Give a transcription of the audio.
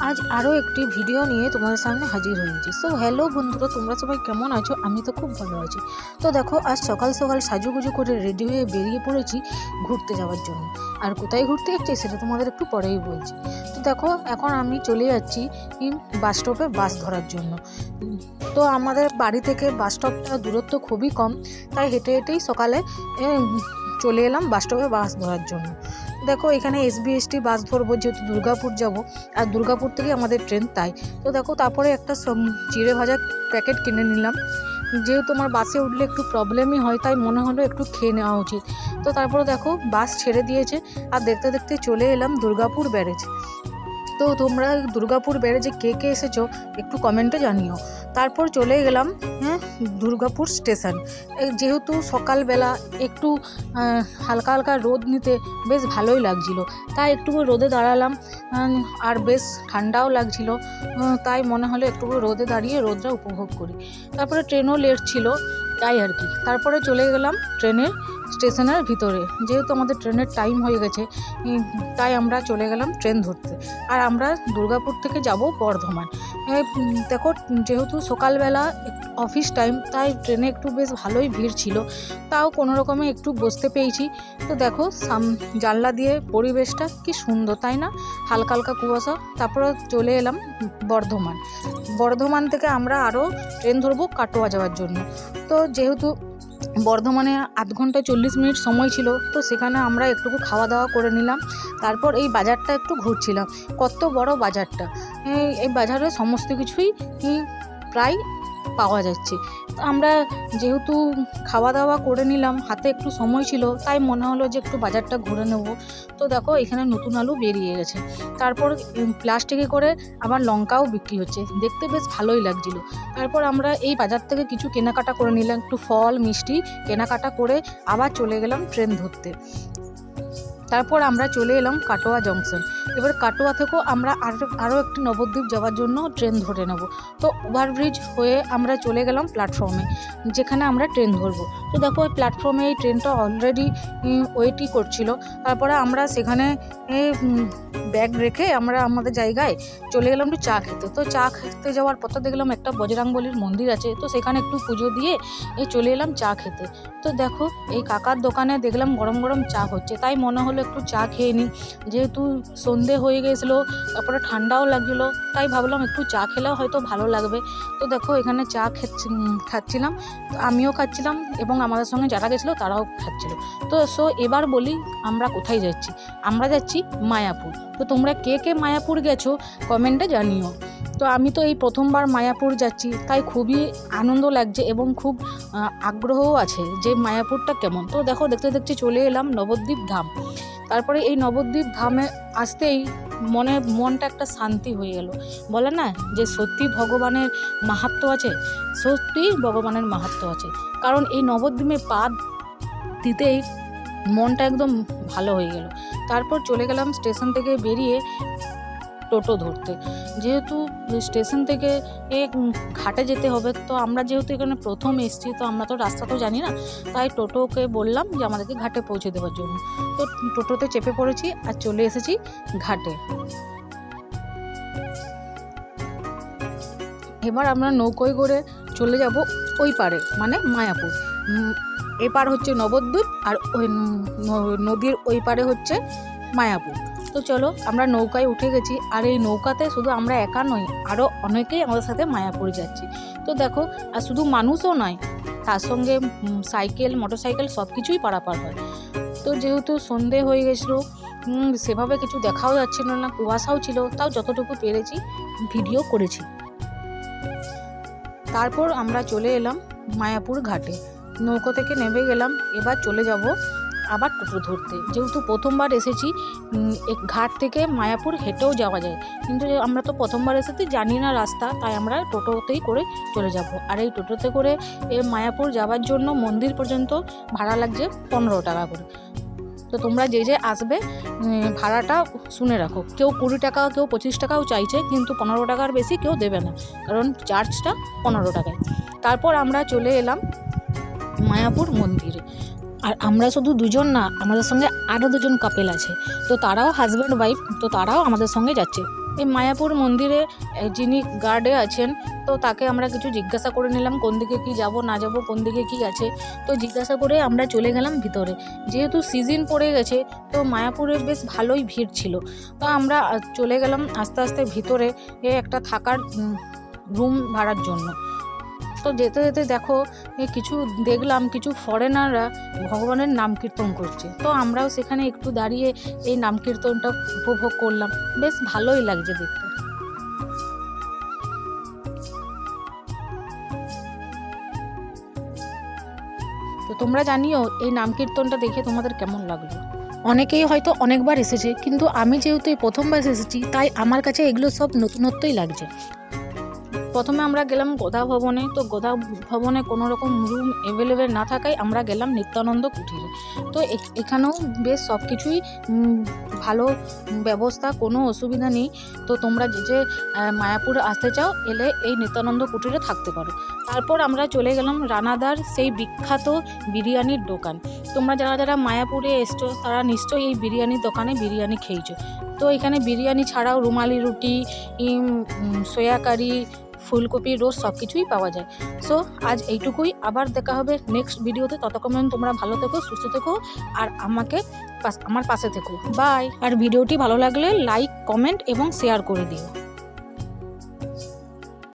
আজ আরও একটি ভিডিও নিয়ে তোমাদের সামনে হাজির হয়েছি। সো হ্যালো বন্ধুরা, তোমরা সবাই কেমন আছো? আমি তো খুব ভালো আছি। তো দেখো, আজ সকাল সকাল সাজুগুজু করে রেডি হয়ে বেরিয়ে পড়েছি ঘুরতে যাওয়ার জন্য। আর কোথায় ঘুরতে যাচ্ছি সেটা তোমাদের একটু পরেই বলছি। তো দেখো, এখন আমি চলে যাচ্ছি বাস স্টপে বাস ধরার জন্য। তো আমাদের বাড়ি থেকে বাস স্টপটা দূরত্ব খুবই কম, তাই হেঁটে হেঁটেই সকালে চলে এলাম বাস স্টপে বাস ধরার জন্য। দেখো, এখানে এসবিএসটি বাস ধরবো, যেহেতু দুর্গাপুর যাব, আর দুর্গাপুর থেকে আমাদের ট্রেন, তাই। তো দেখো, তারপরে একটা চিড়ে ভাজা প্যাকেট কিনে নিলাম, যেহেতু আমার বাসে উঠলে একটু প্রবলেমই হয়, তাই মনে হলো একটু খেয়ে নেওয়া উচিত। তো তারপরে দেখো, বাস ছেড়ে দিয়েছে আর দেখতে দেখতে চলে এলাম দুর্গাপুর ব্যারেজ। তো তোমরা দুর্গাপুর ব্যারেজে কে কে এসেছো একটু কমেন্টে জানিও। তারপর চলে গেলাম দুর্গাপুর স্টেশন। যেহেতু সকালবেলা একটু হালকা হালকা রোদ নিতে বেশ ভালোই লাগছিল, তাই একটু রোদে দাঁড়ালাম। আর বেশ ঠান্ডাও লাগছিল, তাই মনে হলো একটু রোদে দাঁড়িয়ে রোদটা উপভোগ করি। তারপরে ট্রেনও লেট ছিল, তাই আর কি। তারপরে চলে গেলাম ট্রেনের স্টেশনের ভিতরে, যেহেতু আমাদের ট্রেনের টাইম হয়ে গেছে, তাই আমরা চলে গেলাম ট্রেন ধরতে। আর আমরা দুর্গাপুর থেকে যাব বর্ধমান। দেখো, যেহেতু সকালবেলা অফিস টাইম, তাই ট্রেনে একটু বেশ ভালোই ভিড় ছিল, তাও কোনো রকমে একটু বসতে পেয়েছি। তো দেখো, জানলা দিয়ে পরিবেশটা কি সুন্দর, তাই না? হালকা হালকা কুয়াশা। তারপরে চলে এলাম বর্ধমান থেকে আমরা আরও ট্রেন ধরবো কাটোয়া যাওয়ার জন্য। তো যেহেতু বর্ধমানে 8 ঘন্টা 40 মিনিট সময় ছিল, তো সেখানে আমরা একটুকু খাওয়া দাওয়া করে নিলাম। তারপর এই বাজারটা একটু ঘুরছিলাম। কত বড় বাজারটা! এই বাজারে সমস্ত কিছুই প্রায় পাওয়া যাচ্ছে। আমরা যেহেতু খাওয়া দাওয়া করে নিলাম, হাতে একটু সময় ছিল, তাই মনে হলো যে একটু বাজারটা ঘুরে নেব। তো দেখো, এখানে নতুন আলু বেরিয়ে গেছে। তারপর প্লাস্টিকে করে আবার লঙ্কাও বিক্রি হচ্ছে, দেখতে বেশ ভালোই লাগছিল। তারপর আমরা এই বাজার থেকে কিছু কেনাকাটা করে নিলাম, একটু ফল মিষ্টি কেনাকাটা করে আবার চলে গেলাম ট্রেন ধরতে। তারপর আমরা চলে এলাম কাটোয়া জংশন। এবার কাটোয়া থেকেও আমরা আরও একটি নবদ্বীপ যাওয়ার জন্য ট্রেন ধরে নেব। তো ওভারব্রিজ হয়ে আমরা চলে গেলাম প্ল্যাটফর্মে, যেখানে আমরা ট্রেন ধরবো। তো দেখো, ওই প্ল্যাটফর্মে এই ট্রেনটা অলরেডি ওয়েটই করছিল। তারপরে আমরা সেখানে ব্যাগ রেখে আমরা আমাদের জায়গায় চলে গেলাম একটু চা খেতে। তো চা খেতে যাওয়ার পথে দেখলাম একটা বজরাংবলীর মন্দির আছে, তো সেখানে একটু পুজো দিয়ে চলে এলাম চা খেতে। তো দেখো, এই কাকার দোকানে দেখলাম গরম গরম চা হচ্ছে, তাই মনে হলো একটু চা খেয়ে নিই। যেহেতু সন্ধে হয়ে গেছিলো, তারপরে ঠান্ডাও লাগছিলো, তাই ভাবলাম একটু চা খেলেও হয়তো ভালো লাগবে। তো দেখো, এখানে চা খাচ্ছিলাম, আমিও খাচ্ছিলাম এবং আমাদের সঙ্গে যারা গেছিলো তারাও খাচ্ছিলো। তো এবার বলি, আমরা কোথায় যাচ্ছি? আমরা যাচ্ছি মায়াপুর। তো তোমরা কে কে মায়াপুর গেছো কমেন্টে জানিও। তো আমি তো এই প্রথমবার মায়াপুর যাচ্ছি, তাই খুবই আনন্দ লাগছে এবং খুব আগ্রহও আছে যে মায়াপুরটা কেমন। তো দেখো, দেখতে দেখতে চলে এলাম নবদ্বীপ ধাম। তারপরে এই নবদ্বীপ ধামে আসতেই মনটা একটা শান্তি হয়ে গেল। বলে না যে সত্যি ভগবানের মাহাত্ম্য আছে, সত্যি ভগবানের মাহাত্ম্য আছে। কারণ এই নবদ্বীপে পা দিতেই মনটা একদম ভালো হয়ে গেল। তারপর চলে গেলাম স্টেশন থেকে বেরিয়ে টোটো ধরতে। যেহেতু স্টেশন থেকে ঘাটে যেতে হবে, তো আমরা যেহেতু এখানে প্রথম এসেছি, তো আমরা তো রাস্তা তো জানি না, তাই টোটোকে বললাম যে আমাদেরকে ঘাটে পৌঁছে দেওয়ার জন্য। তো টোটোতে চেপে পড়েছি আর চলে এসেছি ঘাটে। এবার আমরা নৌকোয় করে চলে যাব ওই পারে, মানে মায়াপুর। এপার হচ্ছে নবদ্বীপ আর ওই নদীর ওই পারে হচ্ছে মায়াপুর। তো চলো, আমরা নৌকায় উঠে গেছি। আর এই নৌকাতে শুধু আমরা একা নই, আরও অনেকেই আমাদের সাথে মায়াপুর যাচ্ছি। তো দেখো, আর শুধু মানুষও নয়, তার সঙ্গে সাইকেল, মোটরসাইকেল সব কিছুই পারাপার হয়। তো যেহেতু সন্ধে হয়ে গেছিলো, সেভাবে কিছু দেখাও যাচ্ছিল না, কুয়াশাও ছিল, তাও যতটুকু পেরেছি ভিডিও করেছি। তারপর আমরা চলে এলাম মায়াপুর ঘাটে। নৌকো থেকে নেমে গেলাম। এবার চলে যাব আবার টোটো ধরতে। যেহেতু প্রথমবার এসেছি, ঘাট থেকে মায়াপুর হেঁটেও যাওয়া যায়, কিন্তু আমরা তো প্রথমবার এসেছি, জানি না রাস্তা, তাই আমরা টোটোতেই করে চলে যাব। আর এই টোটোতে করে মায়াপুর যাওয়ার জন্য মন্দির পর্যন্ত ভাড়া লাগছে 15 টাকা করে। তো তোমরা যে আসবে ভাড়াটা শুনে রাখো, কেউ 20 টাকা, কেউ 25 টাকাও চাইছে, কিন্তু 15 টাকার বেশি কেউ দেবে না, কারণ চার্জটা 15 টাকায়। তারপর আমরা চলে এলাম মায়াপুর মন্দিরে। আর আমরা শুধু দুজন না, আমাদের সঙ্গে আরও 2জন কাপেল আছে, তো তারাও হাজব্যান্ড ওয়াইফ, তো তারাও আমাদের সঙ্গে যাচ্ছে। এই মায়াপুর মন্দিরে যিনি গার্ডে আছেন, তো তাকে আমরা কিছু জিজ্ঞাসা করে নিলাম কোন দিকে কি যাব না যাব, কোন দিকে কি আছে। তো জিজ্ঞাসা করে আমরা চলে গেলাম ভিতরে। যেহেতু সিজন পড়ে গেছে তো মায়াপুরে বেশ ভালোই ভিড় ছিল। তো আমরা চলে গেলাম আস্তে আস্তে ভিতরে একটা থাকার রুম ভাড়ার জন্য। তো যেতে যেতে দেখো কিছু দেখলাম কিছু ফরেনাররা ভগবানের নাম কীর্তন করছে। তো আমরাও সেখানে একটু দাঁড়িয়ে এই নাম কীর্তনটা উপভোগ করলাম, বেশ ভালোই লাগছে দেখতে। তো তোমরা জানিও এই নাম কীর্তনটা দেখে তোমাদের কেমন লাগলো। অনেকেই হয়তো অনেকবার এসেছে, কিন্তু আমি যেহেতু এই প্রথমবার এসেছি তাই আমার কাছে এগুলো সব নতুনত্বই লাগছে। প্রথমে আমরা গেলাম গোদা ভবনে। তো গোদা ভবনে কোনো রকম রুম অ্যাভেলেবেল না থাকায় আমরা গেলাম নিত্যানন্দ কুঠিরে। তো এখানেও বেশ সব কিছুই ভালো ব্যবস্থা, কোনো অসুবিধা নেই। তো তোমরা যে মায়াপুরে আসতে চাও এলে এই নিত্যানন্দ কুঠিরে থাকতে পারো। তারপর আমরা চলে গেলাম রানাদার সেই বিখ্যাত বিরিয়ানির দোকান। তোমরা যারা যারা মায়াপুরে এসছো তারা নিশ্চয়ই এই বিরিয়ানির দোকানে বিরিয়ানি খেয়েছো। তো এখানে বিরিয়ানি ছাড়াও রুমালি রুটি, সয়া কারি, ফুলকপির রোস্ট সব কিছুই পাওয়া যায়। সো আজ এইটুকুই, আবার দেখা হবে নেক্সট ভিডিওতে। ততক্ষণ তোমরা ভালো থেকো, সুস্থ থেকো, আর আমার পাশে থেকো। বাই। আর ভিডিওটি ভালো লাগলে লাইক, কমেন্ট এবং শেয়ার করে দিও।